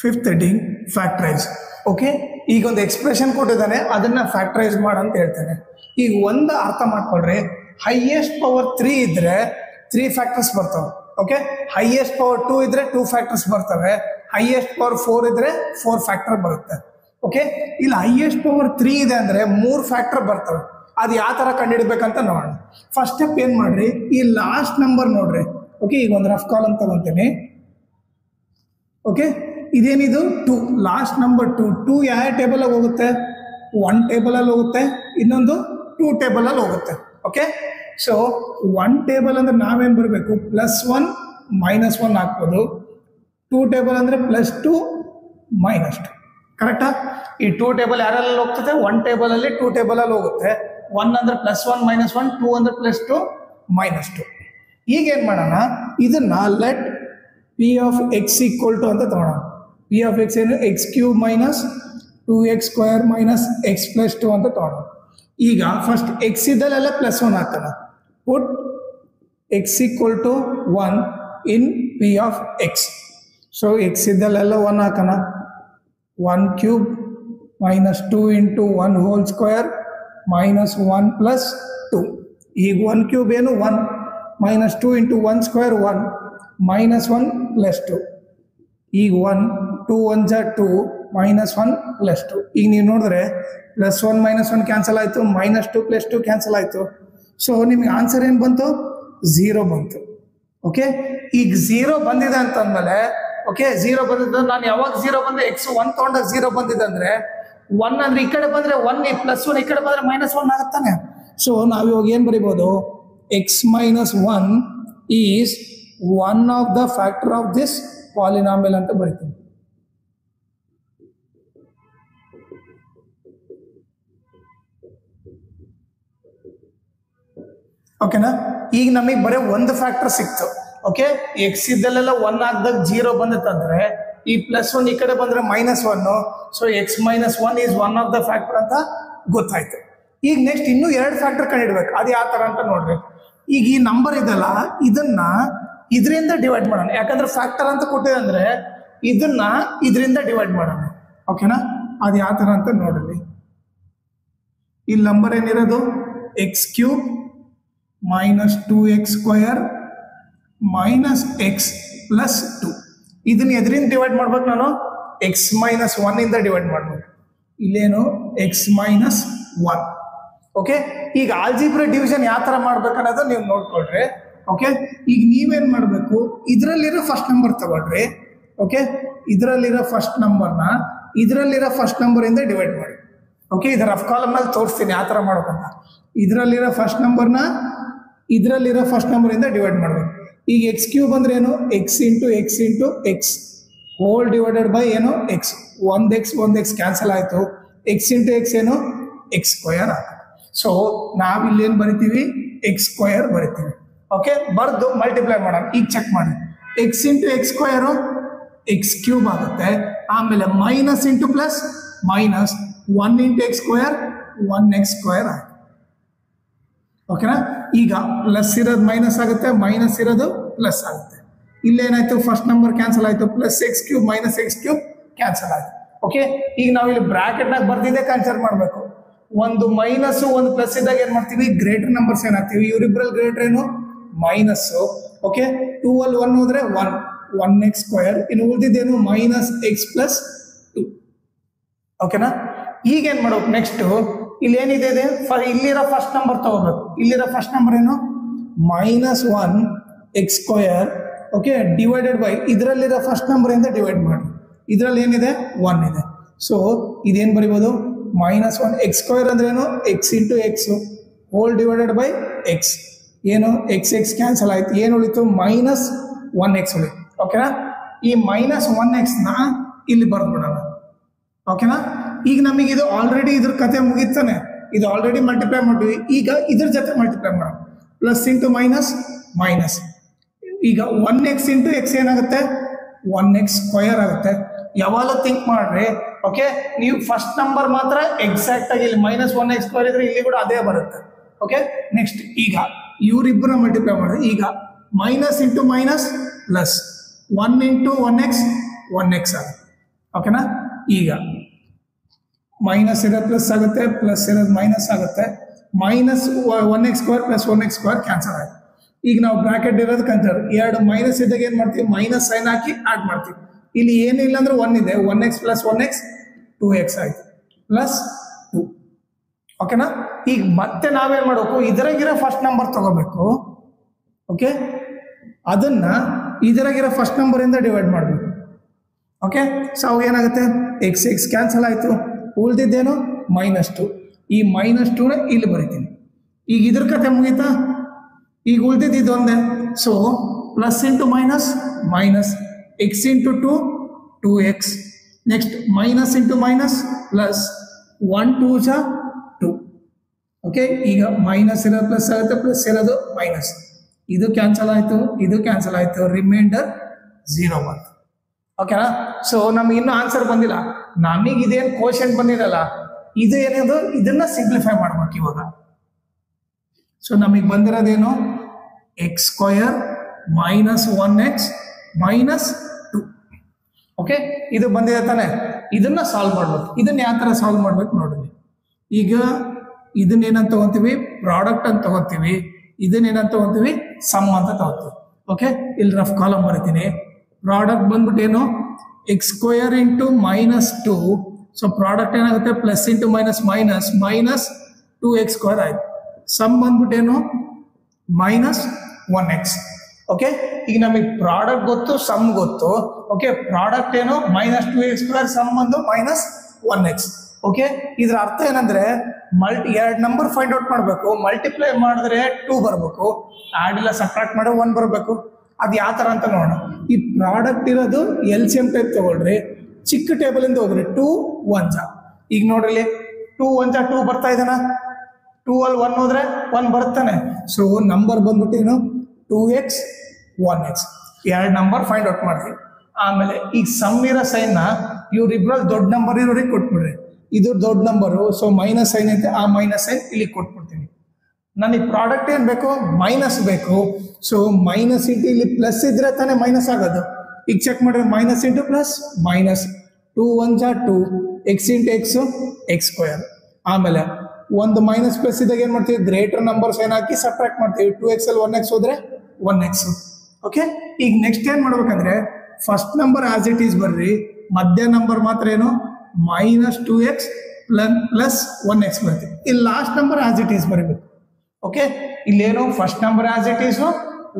Fifth heading factorise. Okay, ಈಗ ಒಂದು expression ಕೊಟ್ಟಿದ್ದಾನೆ, ಅದನ್ನ ಫ್ಯಾಕ್ಟರೈಸ್ ಮಾಡಂತ ಹೇಳ್ತೇನೆ. ಈಗ ಒಂದು ಅರ್ಥ ಮಾಡ್ಕೊಳ್ರಿ, ಹೈಯೆಸ್ಟ್ ಪವರ್ 3 ಇದ್ರೆ 3 ಫ್ಯಾಕ್ಟರ್ಸ್ ಬರ್ತವೆ. ಓಕೆ, ಹೈಯೆಸ್ಟ್ ಪವರ್ 2 ಇದ್ರೆ 2 ಫ್ಯಾಕ್ಟರ್ಸ್ ಬರ್ತವೆ, ಹೈಯೆಸ್ಟ್ ಪವರ್ 4 ಇದ್ರೆ 4 ಫ್ಯಾಕ್ಟರ್ ಬರುತ್ತೆ. ಓಕೆ, ಇಲ್ಲಿ ಹೈಯೆಸ್ಟ್ ಪವರ್ 3 ಇದೆ ಅಂದ್ರೆ 3 ಫ್ಯಾಕ್ಟರ್ ಬರ್ತವೆ. ಅದು ಯಾವ ತರ ಕಂಡುಹಿಡ್ಬೇಕಂತ ನೋಡೋಣ. ಫಸ್ಟ್ ಸ್ಟೆಪ್ ಏನ್ ಮಾಡ್ರಿ, ಈ ಲಾಸ್ಟ್ ನಂಬರ್ ನೋಡ್ರಿ. ಓಕೆ, ಈಗ ಒಂದು ರಫ್ ಕಾಲಮ್ ತಗೊಂತೀನಿ. ಓಕೆ, ಇದೇನಿದು 2, ಲಾಸ್ಟ್ ನಂಬರ್ 2 ಯಾವ ಟೇಬಲ್ ಅಲ್ಲಿ ಹೋಗುತ್ತೆ? 1 ಟೇಬಲ್ ಅಲ್ಲಿ ಹೋಗುತ್ತೆ, ಇನ್ನೊಂದು 2 ಟೇಬಲ್ ಅಲ್ಲಿ ಹೋಗುತ್ತೆ. ಓಕೆ, ಸೊ 1 ಟೇಬಲ್ ಅಂದ್ರೆ ನಾವೇನ್ ಬರಬೇಕು? +1 -1 ಹಾಕ್ಬೋದು. 2 ಟೇಬಲ್ ಅಂದ್ರೆ +2 -2. ಕರೆಕ್ಟಾ? ಈ 2 ಟೇಬಲ್ ಯಾರಲ್ಲಿ ಹೋಗ್ತದೆ? 1 ಟೇಬಲ್ ಅಲ್ಲಿ 2 ಟೇಬಲ್ ಅಲ್ಲಿ ಹೋಗುತ್ತೆ. 1 ಅಂದ್ರೆ +1 -1, 2 ಅಂದ್ರೆ +2 -2. ಈಗ ಏನ್ ಮಾಡೋಣ, ಇದನ್ನ let P of x equal to ಅಂತ ತಗೋಣ. P of x ಏನು? x³ - 2x² - x + 2 ಅಂತ ತಗೋಣ. ಈಗ ಫಸ್ಟ್ x ಇದ್ದಲ್ಲೆಲ್ಲ +1 ಹಾಕೋಣ. ಪುಟ್ x equal to 1 in P of x. So x ಇದ್ದಲ್ಲೆಲ್ಲ 1 ಹಾಕೋಣ. 1³ - 2 × 1 whole square -1 + 2. ಈಗ 1³ ಏನು? 1 -2 × 1 square 1 -1 + 2. ಈಗ 1 2 1 2 -1 + 2. ಈಗ ನೀವು ನೋಡಿದ್ರೆ +1 -1 ಕ್ಯಾನ್ಸಲ್ ಆಯಿತು, -2 + 2 ಕ್ಯಾನ್ಸಲ್ ಆಯಿತು. ಸೊ ನಿಮ್ಗೆ ಆನ್ಸರ್ ಏನು ಬಂತು? 0 ಬಂತು. ಓಕೆ, ಈಗ 0 ಬಂದಿದೆ ಅಂತಂದ್ಮೇಲೆ, ಓಕೆ 0 ಬಂದಿದ್ದ, ನಾನು ಯಾವಾಗ 0 ಬಂದೆ? x 1 ತೊಗೊಂಡಾಗ 0 ಬಂದಿದೆ ಅಂದ್ರೆ 1 ಅಂದ್ರೆ ಈ ಕಡೆ ಬಂದ್ರೆ 1, +1 ಈ ಕಡೆ ಬಂದ್ರೆ -1 ಆಗುತ್ತಾನೆ. ಸೊ ನಾವು ಇವಾಗ ಏನು ಬರಿಬೋದು? x - 1 is one of the factor of this polynomial ಅಂತ ಬರೀತೀನಿ. ಓಕೆನಾ? ಈಗ ನಮಗೆ ಬರೀ ಒಂದು ಫ್ಯಾಕ್ಟರ್ ಸಿಕ್ತು. ಓಕೆ, ಎಕ್ಸ್ ಇದ್ದಲ್ಲೆಲ್ಲ 1 ಹಾಕಿದಾಗ 0 ಬಂದಿತ್ತಂದ್ರೆ ಈ +1 ಈ ಕಡೆ ಬಂದ್ರೆ -1. So x - 1 is one of the factor ಅಂತ ಗೊತ್ತಾಯ್ತು. ಈಗ ನೆಕ್ಸ್ಟ್ ಇನ್ನೂ 2 ಫ್ಯಾಕ್ಟರ್ ಕಂಡಿಡ್ಬೇಕು. ಅದು ಯಾವ ತರ ಅಂತ ನೋಡ್ರಿ. ಈಗ ಈ ನಂಬರ್ ಇದಲ್ಲ, ಇದನ್ನ ಇದರಿಂದ ಡಿವೈಡ್ ಮಾಡೋಣ. ಯಾಕಂದ್ರೆ ಫ್ಯಾಕ್ಟರ್ ಅಂತ ಕೊಟ್ಟಿದೆ ಅಂದ್ರೆ ಇದನ್ನ ಇದರಿಂದ ಡಿವೈಡ್ ಮಾಡೋಣ. ಓಕೆನಾ? ಅದು ಯಾವ ತರ ಅಂತ ನೋಡ್ರಿ. ಇಲ್ಲಿ ನಂಬರ್ ಏನಿರೋದು? x³ - 2x² - x + 2. ಇದನ್ನ ಎದರಿಂದ ಡಿವೈಡ್ ಮಾಡ್ಬೇಕು? ನಾನು x - 1 ಇಂದ ಡಿವೈಡ್ ಮಾಡ್ಬೇಕು. ಇಲ್ಲೇನು? x - 1. ಓಕೆ, ಈಗ ಆಲ್ಜಿಬ್ರಾ ಡಿವಿಷನ್ ಯಾವ ತರ ಮಾಡ್ಬೇಕು ಅನ್ನೋದು ನೀವು ನೋಡ್ಕೊಳ್ರಿ. ಓಕೆ, ಈಗ ನೀವೇನ್ ಮಾಡಬೇಕು? ಇದರಲ್ಲಿರೋ ಫಸ್ಟ್ ನಂಬರ್ ತಗೊಳ್ರಿ. ಓಕೆ, ಇದರಲ್ಲಿರೋ ಫಸ್ಟ್ ನಂಬರ್ನ ಇದರಲ್ಲಿರೋ ಫಸ್ಟ್ ನಂಬರ್ ಇಂದ ಡಿವೈಡ್ ಮಾಡಿ. ಓಕೆ, ಇದರ ರಫ್ ಕಾಲಮ್ ನಲ್ಲಿ ತೋರಿಸ್ತೀನಿ ಯಾವ ತರ ಮಾಡ್ಬೇಕಂತ. ಇದರಲ್ಲಿರೋ ಫಸ್ಟ್ ನಂಬರ್ನ ಇದರಲ್ಲಿರೋ ಫಸ್ಟ್ ನಂಬರ್ ಇಂದ ಡಿವೈಡ್ ಮಾಡ್ಬೇಕು. ಈಗ x³ ಅಂದ್ರೆ ಏನು? x × x × x whole divided by ಏನು? x. 1x ಕ್ಯಾನ್ಸಲ್ ಆಯ್ತು. x × x ಏನು? x² ಆಯ್ತು. ಸೊ ನಾವಿಲ್ಲಿ ಏನು ಬರಿತೀವಿ? x² ಬರಿತೀವಿ. ಓಕೆ, ಬರ್ದು ಮಲ್ಟಿಪ್ಲೈ ಮಾಡೋಣ. ಈಗ ಚೆಕ್ ಮಾಡಿ. x × x² x³ ಆಗುತ್ತೆ. ಆಮೇಲೆ minus into plus minus 1 × x² 1x² ಆಗುತ್ತೆ. ಓಕೆನಾ? ಈಗ ಪ್ಲಸ್ ಇರೋದು ಮೈನಸ್ ಆಗುತ್ತೆ, ಮೈನಸ್ ಇರೋದು ಪ್ಲಸ್ ಆಗುತ್ತೆ. ಇಲ್ಲೇನಾಯ್ತು? ಫಸ್ಟ್ ನಂಬರ್ ಕ್ಯಾನ್ಸಲ್ ಆಯ್ತು. +x³ - x³ ಕ್ಯಾನ್ಸಲ್ ಆಯ್ತು. ಓಕೆ, ಈಗ ನಾವು ಇಲ್ಲಿ ಬ್ರಾಕೆಟ್ನಾಗ ಬರ್ದಿದ್ದೆ ಕನ್ಸಿಡರ್ ಮಾಡಬೇಕು. ಒಂದು ಮೈನಸ್ ಒಂದು ಪ್ಲಸ್ ಇದ್ದಾಗ ಏನ್ ಮಾಡ್ತೀವಿ? ಗ್ರೇಟರ್ ನಂಬರ್ಸ್ ಏನಾಗ್ತೀವಿ? ಇವರಿಬ್ರಲ್ಲಿ ಗ್ರೇಟರ್ ಏನು? ಮೈನಸ್. ಓಕೆ, 2 ಅಲ್ಲಿ 1 ಹೋದ್ರೆ 1x². ಇನ್ನು ಉಳಿದಿದ್ದೇನು? -x + 2. ಓಕೆನಾ? ಈಗ ಏನ್ ಮಾಡ್ಬೇಕು? ನೆಕ್ಸ್ಟ್ ಇಲ್ಲಿ ಏನಿದೆ? ಇಲ್ಲಿರೋ ಫಸ್ಟ್ ನಂಬರ್ ತಗೋಬೇಕು. ಇಲ್ಲಿರೋ ಫಸ್ಟ್ ನಂಬರ್ ಏನು? -1x². ಓಕೆ, ಡಿವೈಡೆಡ್ ಬೈ ಇದರಲ್ಲಿರೋ ಫಸ್ಟ್ ನಂಬರ್ ಇಂದ ಡಿವೈಡ್ ಮಾಡಿ. ಇದರಲ್ಲಿ ಏನಿದೆ? 1 ಇದೆ. ಸೊ ಇದೇನು ಬರಿಬೋದು? -1 x² ಅಂದ್ರೆ ಏನು? x × x whole divided by x. ಏನು? x ಕ್ಯಾನ್ಸಲ್ ಆಯ್ತು. ಏನು ಉಳಿತು? -1x ಉಳಿತು. ಓಕೆನಾ? ಈ -1x ನ ಇಲ್ಲಿ ಬರ್ದ್ಬಿಡೋಣ. ಓಕೆನಾ? ಈಗ ನಮಗೆ ಇದು ಆಲ್ರೆಡಿ ಇದ್ರ ಕತೆ ಮುಗಿತಾನೆ. ಇದು ಆಲ್ರೆಡಿ ಮಲ್ಟಿಪ್ಲೈ ಮಾಡಿದ್ವಿ. ಈಗ ಇದ್ರ ಜೊತೆ ಮಲ್ಟಿಪ್ಲೈ ಮಾಡೋಣ. Plus into minus minus. ಈಗ 1x × x ಏನಾಗುತ್ತೆ? 1x² ಆಗುತ್ತೆ. ಯಾವಾಗಲೂ ಥಿಂಕ್ ಮಾಡ್ರಿ. ಓಕೆ, ನೀವು ಫಸ್ಟ್ ನಂಬರ್ ಮಾತ್ರ ಎಕ್ಸಾಕ್ಟ್ ಆಗಿ ಇಲ್ಲಿ -1x² ಇದ್ರೆ ಇಲ್ಲಿ ಕೂಡ ಅದೇ ಬರುತ್ತೆ. ಓಕೆ, ನೆಕ್ಸ್ಟ್ ಈಗ ಇವರಿಬ್ಬರ ಮಲ್ಟಿಪ್ಲೈ ಮಾಡಿದ್ರೆ ಈಗ minus into minus plus 1 × 1x 1x ಆಗುತ್ತೆ. ಓಕೆನಾ. ಈಗ ಮೈನಸ್ ಇರೋದು ಪ್ಲಸ್ ಆಗುತ್ತೆ, ಪ್ಲಸ್ ಇರೋದು ಮೈನಸ್ ಆಗುತ್ತೆ. Minus 1x square plus 1x square cancel ಆಯ್ತು. ಈಗ ನಾವು ಬ್ರಾಕೆಟ್ ಇರೋದು ಕನ್ಸಿಡರ್, ಎರಡು ಮೈನಸ್ ಇದ್ದಾಗ ಏನು ಮಾಡ್ತೀವಿ, ಮೈನಸ್ ಸೈನ್ ಹಾಕಿ ಆಡ್ ಮಾಡ್ತೀವಿ. ಇಲ್ಲಿ ಏನಿಲ್ಲ ಅಂದ್ರೆ 1 ಇದೆ, 1x ಪ್ಲಸ್ 1x 2x ಆಯ್ತು ಪ್ಲಸ್ 2. ಓಕೆನಾ. ಈಗ ಮತ್ತೆ ನಾವೇನ್ ಮಾಡಬೇಕು, ಇದರಾಗಿರೋ ಫಸ್ಟ್ ನಂಬರ್ ತಗೋಬೇಕು. ಓಕೆ, ಅದನ್ನ ಇದರಾಗಿರೋ ಫಸ್ಟ್ ನಂಬರ್ ಇಂದ ಡಿವೈಡ್ ಮಾಡಬೇಕು. ಓಕೆ, ಸೊ ಅವಾಗ ಏನಾಗುತ್ತೆ, ಎಕ್ಸ್ ಎಕ್ಸ್ ಕ್ಯಾನ್ಸಲ್ ಆಯ್ತು, ಉಳಿದಿದ್ದೇನು -2. ಈ -2ನ ಇಲ್ಲಿ ಬರಿತೀನಿ. ಈಗ ಇದ್ರ ಕತೆ ಮುಗೀತಾ, ಈಗ ಉಳಿದಿದ್ದು ಇದೊಂದೇ. So plus into minus minus, X into 2 2x, next minus into minus plus 1 2 2. Okay, ಈಗ ಮೈನಸ್ ಇರೋದು ಪ್ಲಸ್ ಆಗುತ್ತೆ, ಪ್ಲಸ್ ಇರೋದು ಮೈನಸ್, ಇದು ಕ್ಯಾನ್ಸಲ್ ಆಯಿತು, ಇದು ಕ್ಯಾನ್ಸಲ್ ಆಯಿತು, ರಿಮೈಂಡರ್ 0 ಬಂತು. ಓಕೆನಾ. ಸೊ ನಮ್ಗೆ ಇನ್ನೂ ಆನ್ಸರ್ ಬಂದಿಲ್ಲ, ನಮಗೆ ಇದೇನು ಕ್ವಶನ್ ಬಂದಿರಲ್ಲ, ಇದು ಏನಿದು ಇದನ್ನ ಸಿಂಪ್ಲಿಫೈ ಮಾಡ್ಬೇಕು ಇವಾಗ. ಸೊ ನಮಗೆ ಬಂದಿರೋದೇನು, x square minus 1x minus 2. Okay, ಇದು ಬಂದಿದೆ ತಾನೆ, ಇದನ್ನ ಸಾಲ್ವ್ ಮಾಡ್ಬೇಕು. ಇದನ್ನ ಯಾವ ಥರ ಸಾಲ್ವ್ ಮಾಡ್ಬೇಕು ನೋಡ್ರಿ. ಈಗ ಇದನ್ನೇನಂತ ತಗೋತೀವಿ, ಪ್ರಾಡಕ್ಟ್ ಅಂತ ತಗೋತೀವಿ, ಇದನ್ನೇನಂತ ತಗೋತೀವಿ, ಸಮ್ ಅಂತ ತಗೋತೀವಿ. ಓಕೆ, ಇಲ್ಲಿ ರಫ್ ಕಾಲಮ್ ಬರೀತೀನಿ. ಪ್ರಾಡಕ್ಟ್ ಬಂದ್ಬಿಟ್ಟು ಏನು, x square into -2. So product ಏನಾಗುತ್ತೆ, plus into minus minus minus 2x square ಆಯ್ತು. ಸಮ್ ಬಂದ್ಬಿಟ್ಟು ಏನು, -1x. ಓಕೆ, ಈಗ ನಮಗೆ ಪ್ರಾಡಕ್ಟ್ ಗೊತ್ತು, ಸಮ್ ಗೊತ್ತು. ಓಕೆ, ಪ್ರಾಡಕ್ಟ್ ಏನು -2x ಸ್ಕ್ವೇರ್, ಸಮ್ ಬಂದು -1x. ಓಕೆ, ಇದ್ರ ಅರ್ಥ ಏನಂದ್ರೆ ಎರಡು ನಂಬರ್ ಫೈಂಡ್ ಔಟ್ ಮಾಡಬೇಕು, ಮಲ್ಟಿಪ್ಲೈ ಮಾಡಿದ್ರೆ 2 ಬರಬೇಕು, ಆಡ್ ಇಲ್ಲ ಸಬ್ಟ್ರಾಕ್ಟ್ ಮಾಡಿದ್ರೆ 1 ಬರಬೇಕು. ಅದು ಯಾವ ಥರ ಅಂತ ನೋಡೋಣ. ಈ ಪ್ರಾಡಕ್ಟ್ ಇರೋದು LCM ಟೈಪ್ ತಗೊಳ್ರಿ, ಚಿಕ್ಕ ಟೇಬಲ್ ಇಂದ ಹೋಗ್ರಿ. 2 1 ಈಗ ನೋಡ್ರಿ, 2 1 2 ಬರ್ತಾ ಇದೆನಾ, 2 ಅಲ್ಲಿ 1 ಹೋದ್ರೆ 1 ಬರ್ತಾನೆ. ಸೊ ನಂಬರ್ ಬಂದ್ಬಿಟ್ಟು ಏನು, 2x 1x. ಎರಡು ನಂಬರ್ ಫೈಂಡ್ ಔಟ್ ಮಾಡ್ರಿ. ಆಮೇಲೆ ಈಗ ಸಮ್ ಇರೋ ಸೈನ್ನ ಇವ್ರಿಬ್ರಲ್ಲಿ ದೊಡ್ಡ ನಂಬರ್ ಇರೋರಿಗೆ ಕೊಟ್ಬಿಡ್ರಿ. ಇದು ದೊಡ್ಡ ನಂಬರು, ಸೊ ಮೈನಸ್ ಸೈನ್ ಐತೆ, ಆ ಮೈನಸ್ ಸೈನ್ ಇಲ್ಲಿ ಕೊಟ್ಬಿಡ್ತೀನಿ. ನನಗೆ ಪ್ರಾಡಕ್ಟ್ ಏನು ಬೇಕು, ಮೈನಸ್ ಬೇಕು. ಸೊ ಮೈನಸ್ ಇಂಟು ಇಲ್ಲಿ ಪ್ಲಸ್ ಇದ್ರೆ ತಾನೇ ಮೈನಸ್ ಆಗೋದು. ಈಗ ಚೆಕ್ ಮಾಡ್ರಿ, minus into plus minus, 2 1 2, X into X X square. ಆಮೇಲೆ ಒಂದು ಮೈನಸ್ ಪ್ಲಸ್ ಇದ್ದಾಗ ಏನು ಮಾಡ್ತೀವಿ, ಗ್ರೇಟರ್ ನಂಬರ್ ಸೈನ್ ಹಾಕಿ ಸಬ್ಟ್ರಾಕ್ಟ್ ಮಾಡ್ತೀವಿ. 2x ಅಲ್ಲಿ 1x ಹೋದ್ರೆ 1x. ಓಕೆ, ಈಗ ನೆಕ್ಸ್ಟ್ ಏನು ಮಾಡ್ಬೇಕಂದ್ರೆ, first number as it is ಬರ್ರಿ, ಮಧ್ಯ ನಂಬರ್ ಮಾತ್ರ ಏನು -2x ಪ್ಲಸ್ 1x ಬರುತ್ತೆ. ಇಲ್ಲಿ last number as it is ಬರೀಬೇಕು. ಓಕೆ, ಇಲ್ಲೇನು first number as it Yesu,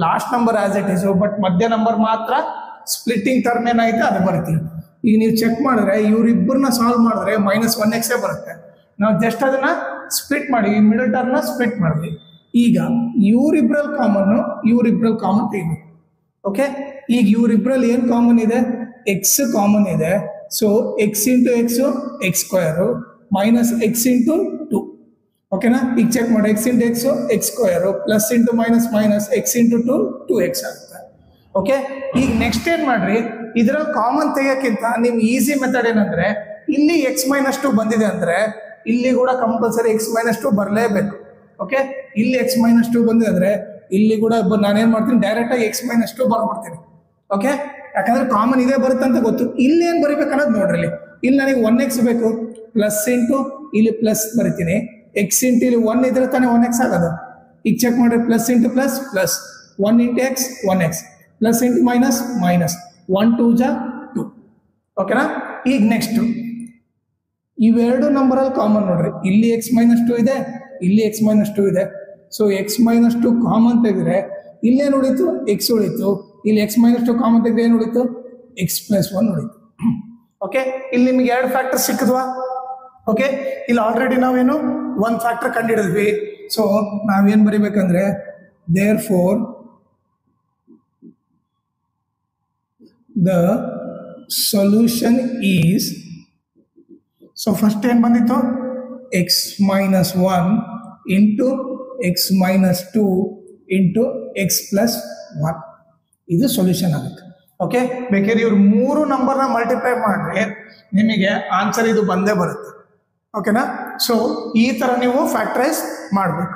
last number as it Yesu, but ಮಧ್ಯ ನಂಬರ್ ಮಾತ್ರ ಸ್ಪ್ಲಿಟ್ಟಿಂಗ್ ಟರ್ಮ್ ಏನಾಯ್ತು ಅದು ಬರ್ತೀವಿ. ಈಗ ನೀವು ಚೆಕ್ ಮಾಡಿದ್ರೆ ಇವ್ರಿಬ್ಬರನ್ನ ಸಾಲ್ವ್ ಮಾಡಿದ್ರೆ -1x ಬರುತ್ತೆ. ನಾವು ಜಸ್ಟ್ ಅದನ್ನ ಸ್ಪ್ಲಿಟ್ ಮಾಡಿ, ಮಿಡಲ್ ಟರ್ಮ್ನ ಸ್ಪ್ಲಿಟ್ ಮಾಡಿದ್ವಿ. ಈಗ ಇವ್ರಿಬ್ರಲ್ಲಿ ಕಾಮನ್ ತೆಗಿಬೇಕು. ಓಕೆ, ಈಗ ಇವ್ರಿಬ್ರಲ್ಲಿ ಏನು ಕಾಮನ್ ಇದೆ, ಎಕ್ಸ್ ಕಾಮನ್ ಇದೆ. So X into x X square minus X into 2. ಓಕೆನಾ, ಈಗ ಚೆಕ್ ಮಾಡಿ, X into x X square plus into minus minus X into 2 2x ಆಗುತ್ತೆ. ಓಕೆ, ಈಗ ನೆಕ್ಸ್ಟ್ ಏನು ಮಾಡ್ರಿ, ಇದರಲ್ಲಿ ಕಾಮನ್ ತೆಗಿಯೋಕ್ಕಿಂತ ನಿಮ್ ಈಸಿ ಮೆಥಡ್ ಏನಂದ್ರೆ, ಇಲ್ಲಿ x-2 ಬಂದಿದೆ ಅಂದ್ರೆ ಇಲ್ಲಿ ಕೂಡ ಕಂಪಲ್ಸರಿ x-2 ಬರಲೇಬೇಕು. ಓಕೆ, ಇಲ್ಲಿ x-2 ಬಂದಿದೆ ಅಂದ್ರೆ ಇಲ್ಲಿ ಕೂಡ ನಾನೇನ್ ಮಾಡ್ತೀನಿ, ಡೈರೆಕ್ಟ್ ಆಗಿ x-2 ಬರ್ಬಿಡ್ತೀನಿ. ಓಕೆ, ಯಾಕಂದ್ರೆ ಕಾಮನ್ ಇದೇ ಬರುತ್ತೆ ಅಂತ ಗೊತ್ತು. ಇಲ್ಲಿ ಏನ್ ಬರೀಬೇಕು ಅನ್ನೋದು ನೋಡ್ರಿ. ಇಲ್ಲಿ ನನಗೆ 1x ಬೇಕು, ಪ್ಲಸ್ ಇಂಟು ಇಲ್ಲಿ ಪ್ಲಸ್ ಬರಿತೀನಿ, ಎಕ್ಸ್ ಇಂಟು ಇಲ್ಲಿ 1 ಇದ್ರೆ ತಾನೇ 1x ಆಗೋದು. ಈಗ ಚೆಕ್ ಮಾಡ್ರಿ, plus into plus plus, 1 into x 1x, plus into minus minus, 1 2 2. ಓಕೆನಾ, ಈಗ ನೆಕ್ಸ್ಟ್ ಇವೆರಡು ನಂಬರಲ್ಲಿ ಕಾಮನ್ ನೋಡ್ರಿ, ಇಲ್ಲಿ x-2 ಇದೆ, ಇಲ್ಲಿ x-2 ಇದೆ. ಸೊ x-2 ಕಾಮನ್ ತೆಗೆದ್ರೆ ಇಲ್ಲೇನು ಉಳಿತು, x ಉಳಿತು. ಇಲ್ಲಿ x-2 ಕಾಮನ್ ತೆಗೆದ್ರೆ ಏನು ಉಳಿತು, x+1 ಉಳಿತು. ಓಕೆ, ಇಲ್ಲಿ ನಿಮ್ಗೆ 2 ಫ್ಯಾಕ್ಟರ್ ಸಿಕ್ಕಿದ್ವಾ. ಓಕೆ, ಇಲ್ಲಿ ಆಲ್ರೆಡಿ ನಾವೇನು 1 ಫ್ಯಾಕ್ಟರ್ ಕಂಡುಹಿಡಿದ್ವಿ. ಸೊ ನಾವೇನು ಬರಿಬೇಕಂದ್ರೆ, therefore the solution is, so first ಏನು ಬಂದಿತ್ತು, x-1 into x-2 into x+1. ಇದು ಸೊಲ್ಯೂಷನ್ ಆಗುತ್ತೆ. ಓಕೆ, ಬೇಕಾದ್ರೆ ಇವ್ರು 3 ನಂಬರ್ನ ಮಲ್ಟಿಪ್ಲೈ ಮಾಡಿದ್ರೆ ನಿಮಗೆ ಆನ್ಸರ್ ಇದು ಬಂದೇ ಬರುತ್ತೆ. ಓಕೆನಾ, ಸೊ ಈ ಥರ ನೀವು ಫ್ಯಾಕ್ಟರೈಸ್ ಮಾಡಬೇಕು.